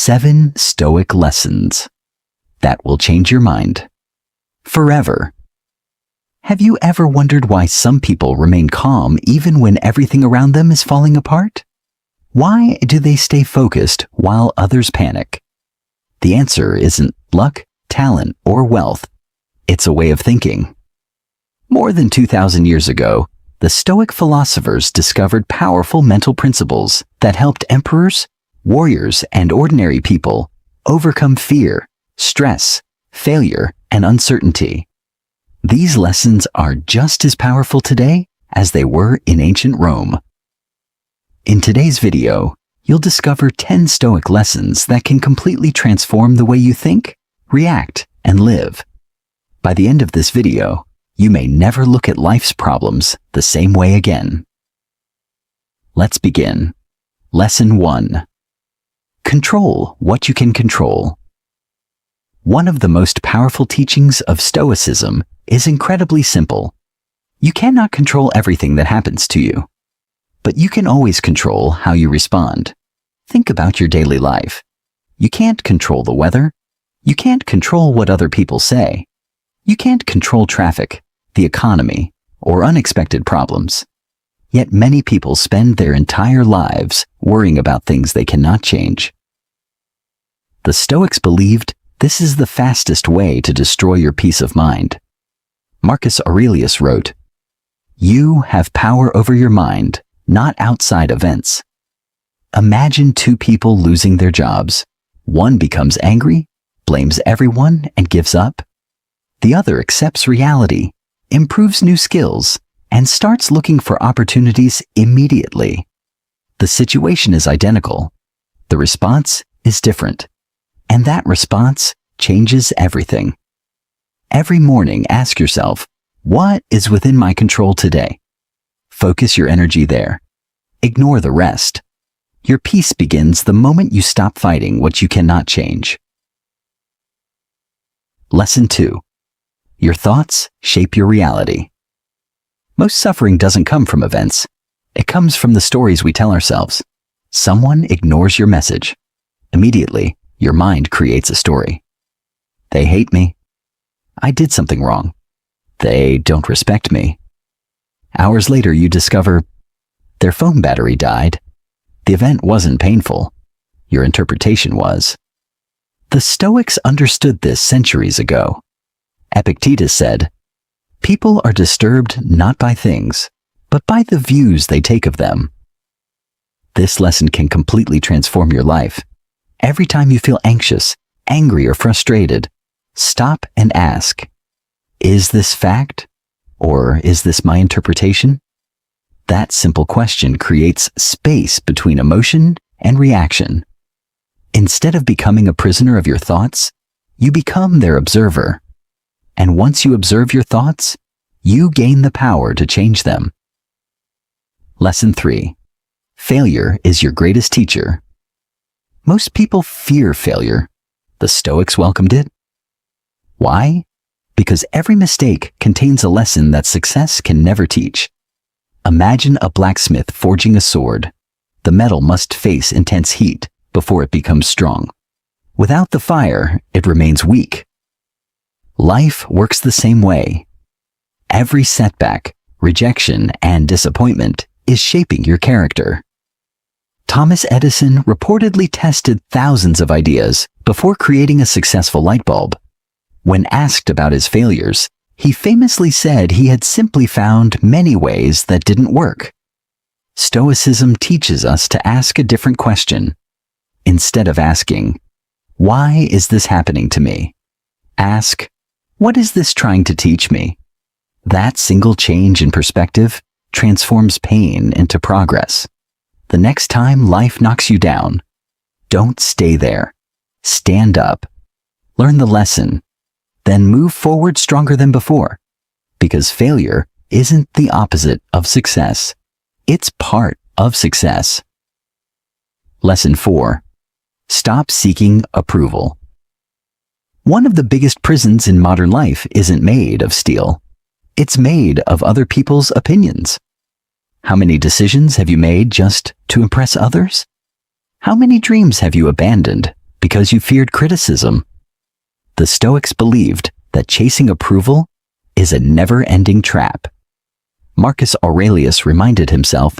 7 Stoic lessons that will change your mind forever. Have you ever wondered why some people remain calm even when everything around them is falling apart? Why do they stay focused while others panic? The answer isn't luck, talent, or wealth. It's a way of thinking. More than 2,000 years ago, the Stoic philosophers discovered powerful mental principles that helped emperors, warriors, and ordinary people overcome fear, stress, failure, and uncertainty. These lessons are just as powerful today as they were in ancient Rome. In today's video, you'll discover 10 Stoic lessons that can completely transform the way you think, react, and live. By the end of this video, you may never look at life's problems the same way again. Let's begin. Lesson 1. Control what you can control. One of the most powerful teachings of Stoicism is incredibly simple. You cannot control everything that happens to you, but you can always control how you respond. Think about your daily life. You can't control the weather. You can't control what other people say. You can't control traffic, the economy, or unexpected problems. Yet many people spend their entire lives worrying about things they cannot change. The Stoics believed this is the fastest way to destroy your peace of mind. Marcus Aurelius wrote, "You have power over your mind, not outside events." Imagine 2 people losing their jobs. One becomes angry, blames everyone, and gives up. The other accepts reality, improves new skills, and starts looking for opportunities immediately. The situation is identical. The response is different. And that response changes everything. Every morning, ask yourself, what is within my control today? Focus your energy there. Ignore the rest. Your peace begins the moment you stop fighting what you cannot change. Lesson 2. Your thoughts shape your reality. Most suffering doesn't come from events. It comes from the stories we tell ourselves. Someone ignores your message. Immediately, your mind creates a story. They hate me. I did something wrong. They don't respect me. Hours later, you discover their phone battery died. The event wasn't painful. Your interpretation was. The Stoics understood this centuries ago. Epictetus said, "People are disturbed not by things, but by the views they take of them." This lesson can completely transform your life. Every time you feel anxious, angry, or frustrated, stop and ask, is this fact, or is this my interpretation? That simple question creates space between emotion and reaction. Instead of becoming a prisoner of your thoughts, you become their observer. And once you observe your thoughts, you gain the power to change them. Lesson 3. Failure is your greatest teacher. Most people fear failure. The Stoics welcomed it. Why? Because every mistake contains a lesson that success can never teach. Imagine a blacksmith forging a sword. The metal must face intense heat before it becomes strong. Without the fire, it remains weak. Life works the same way. Every setback, rejection, and disappointment is shaping your character. Thomas Edison reportedly tested thousands of ideas before creating a successful light bulb. When asked about his failures, he famously said he had simply found many ways that didn't work. Stoicism teaches us to ask a different question. Instead of asking, "Why is this happening to me?" ask, "What is this trying to teach me?" That single change in perspective transforms pain into progress. The next time life knocks you down, don't stay there. Stand up. Learn the lesson. Then move forward stronger than before. Because failure isn't the opposite of success. It's part of success. Lesson 4. Stop seeking approval. One of the biggest prisons in modern life isn't made of steel. It's made of other people's opinions. How many decisions have you made just to impress others? How many dreams have you abandoned because you feared criticism. The Stoics believed that chasing approval is a never-ending trap. Marcus Aurelius reminded himself,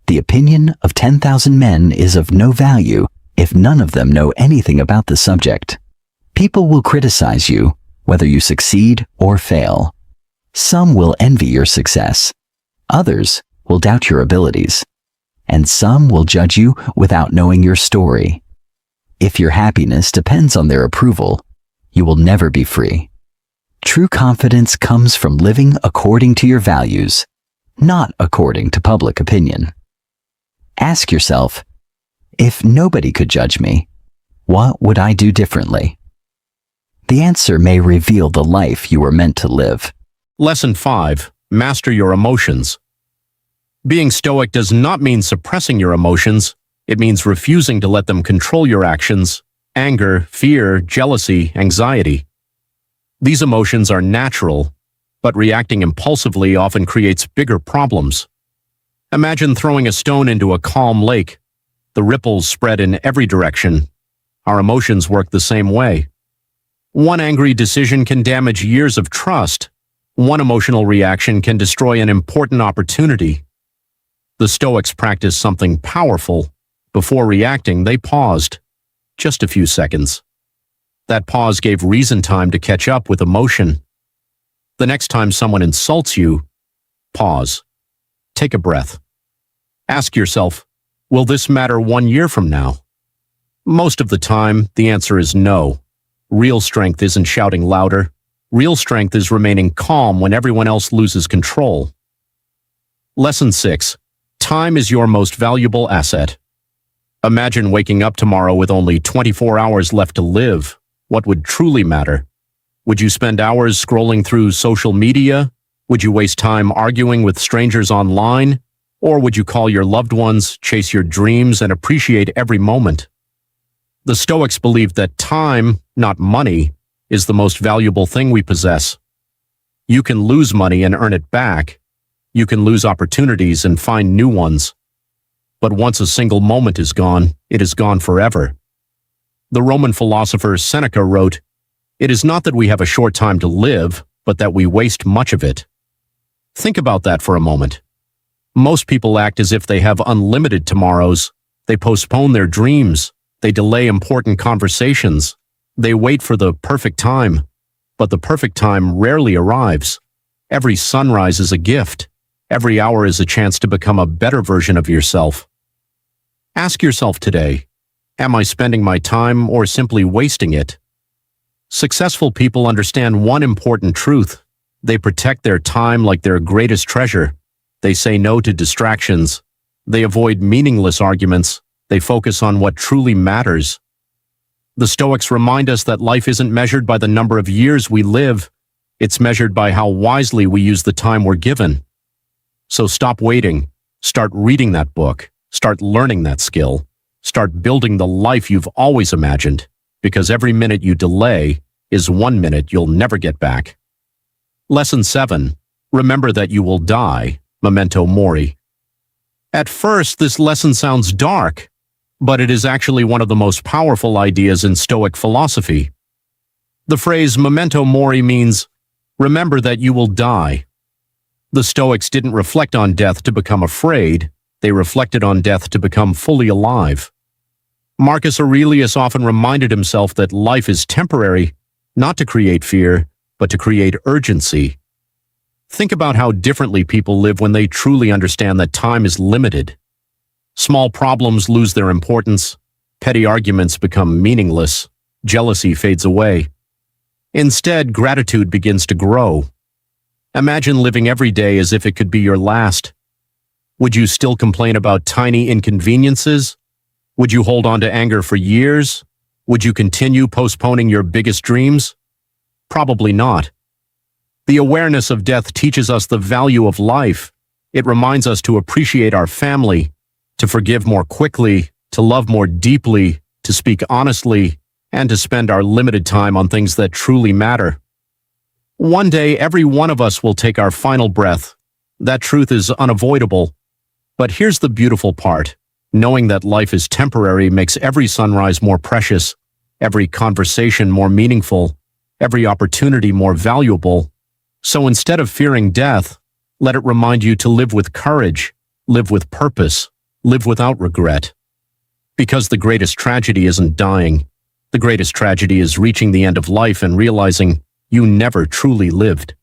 "The opinion of 10,000 men is of no value if none of them know anything about the subject." People will criticize you, whether you succeed or fail. Some will envy your success. Others will doubt your abilities. And some will judge you without knowing your story. If your happiness depends on their approval, you will never be free. True confidence comes from living according to your values, not according to public opinion. Ask yourself, if nobody could judge me, what would I do differently? The answer may reveal the life you were meant to live. Lesson 5. Master your emotions. Being stoic does not mean suppressing your emotions. It means refusing to let them control your actions: anger, fear, jealousy, anxiety. These emotions are natural, but reacting impulsively often creates bigger problems. Imagine throwing a stone into a calm lake. The ripples spread in every direction. Our emotions work the same way. One angry decision can damage years of trust. One emotional reaction can destroy an important opportunity. The Stoics practiced something powerful. Before reacting, they paused. Just a few seconds. That pause gave reason time to catch up with emotion. The next time someone insults you, pause. Take a breath. Ask yourself, will this matter 1 year from now? Most of the time, the answer is no. Real strength isn't shouting louder. Real strength is remaining calm when everyone else loses control. Lesson 6. Time is your most valuable asset. Imagine waking up tomorrow with only 24 hours left to live. What would truly matter? Would you spend hours scrolling through social media? Would you waste time arguing with strangers online? Or would you call your loved ones, chase your dreams, and appreciate every moment? The Stoics believed that time, not money, is the most valuable thing we possess. You can lose money and earn it back. You can lose opportunities and find new ones. But once a single moment is gone, it is gone forever. The Roman philosopher Seneca wrote, "It is not that we have a short time to live, but that we waste much of it." Think about that for a moment. Most people act as if they have unlimited tomorrows. They postpone their dreams. They delay important conversations. They wait for the perfect time. But the perfect time rarely arrives. Every sunrise is a gift. Every hour is a chance to become a better version of yourself. Ask yourself today, am I spending my time or simply wasting it? Successful people understand one important truth. They protect their time like their greatest treasure. They say no to distractions. They avoid meaningless arguments. They focus on what truly matters. The Stoics remind us that life isn't measured by the number of years we live. It's measured by how wisely we use the time we're given. So stop waiting. Start reading that book. Start learning that skill. Start building the life you've always imagined, because every minute you delay is 1 minute you'll never get back. Lesson 7. Remember that you will die. Memento mori. At first, this lesson sounds dark, but it is actually one of the most powerful ideas in Stoic philosophy. The phrase memento mori means, remember that you will die. The Stoics didn't reflect on death to become afraid. They reflected on death to become fully alive. Marcus Aurelius often reminded himself that life is temporary, not to create fear, but to create urgency. Think about how differently people live when they truly understand that time is limited. Small problems lose their importance. Petty arguments become meaningless. Jealousy fades away. Instead, gratitude begins to grow. Imagine living every day as if it could be your last. Would you still complain about tiny inconveniences? Would you hold on to anger for years? Would you continue postponing your biggest dreams? Probably not. The awareness of death teaches us the value of life. It reminds us to appreciate our family, to forgive more quickly, to love more deeply, to speak honestly, and to spend our limited time on things that truly matter. One day, every one of us will take our final breath. That truth is unavoidable. But here's the beautiful part. Knowing that life is temporary makes every sunrise more precious. every conversation more meaningful, every opportunity more valuable. So instead of fearing death, let it remind you to live with courage, live with purpose, live without regret. Because the greatest tragedy isn't dying. The greatest tragedy is reaching the end of life and realizing you never truly lived.